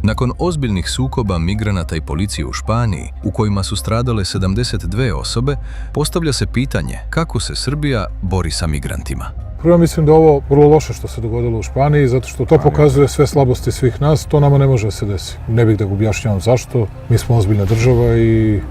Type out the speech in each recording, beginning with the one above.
Nakon ozbiljnih sukoba migranata i policije u Španiji, u kojima su stradale 72 osobe, postavlja se pitanje kako se Srbija bori sa migrantima. Prvo mislim da je ovo vrlo loše što se dogodilo u Španiji, zato što to pokazuje sve slabosti svih nas, to nama ne može da se desi. Ne bih da ga objašnjavam zašto, mi smo ozbiljna država i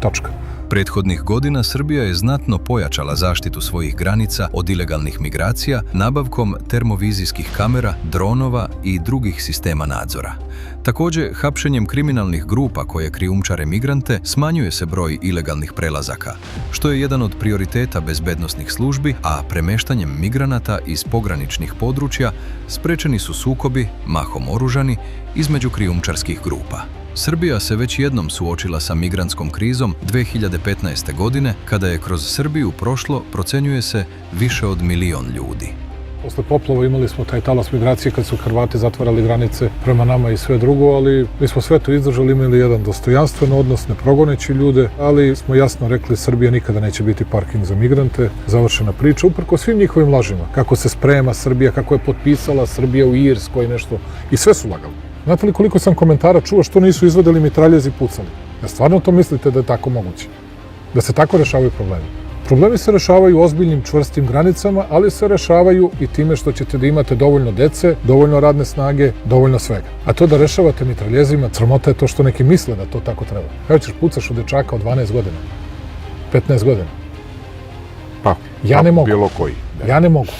tačka. Prethodnih godina Srbija je znatno pojačala zaštitu svojih granica od ilegalnih migracija nabavkom termovizijskih kamera, dronova i drugih sistema nadzora. Također, hapšenjem kriminalnih grupa koje krijumčare migrante smanjuje se broj ilegalnih prelazaka, što je jedan od prioriteta bezbednosnih službi, a premeštanjem migranata iz pograničnih područja sprečeni su sukobi, mahom oružani, između krijumčarskih grupa. Srbija se već jednom suočila sa migrantskom krizom 2015. godine, kada je kroz Srbiju prošlo, procenjuje se, više od 1 milion ljudi. Posle poplava imali smo taj talas migracije kad su Hrvati zatvarali granice prema nama i sve drugo, ali mi smo sve to izdržali, imali jedan dostojanstven odnos, ne progoneći ljude, ali smo jasno rekli Srbija nikada neće biti parking za migrante, završena priča, uprko svim njihovim lažima. Kako se sprema Srbija, kako je potpisala Srbija u Irskoj nešto, i sve su lagali. Znate li koliko sam komentara čuo što nisu izvadili mitraljez i pucali? Ja stvarno to mislite da je tako moguće? Da se tako rešavaju problemi? Problemi se rešavaju ozbiljnim, čvrstim granicama, ali se rešavaju i time što ćete da imate dovoljno dece, dovoljno radne snage, dovoljno svega. A to da rešavate mitraljezima, sramota je to što neki misle da to tako treba. Evo ćeš pucaš u dečaka od 12 godina, 15 godina. Pa, Ja ne mogu. bilo koji. Ja ne mogu.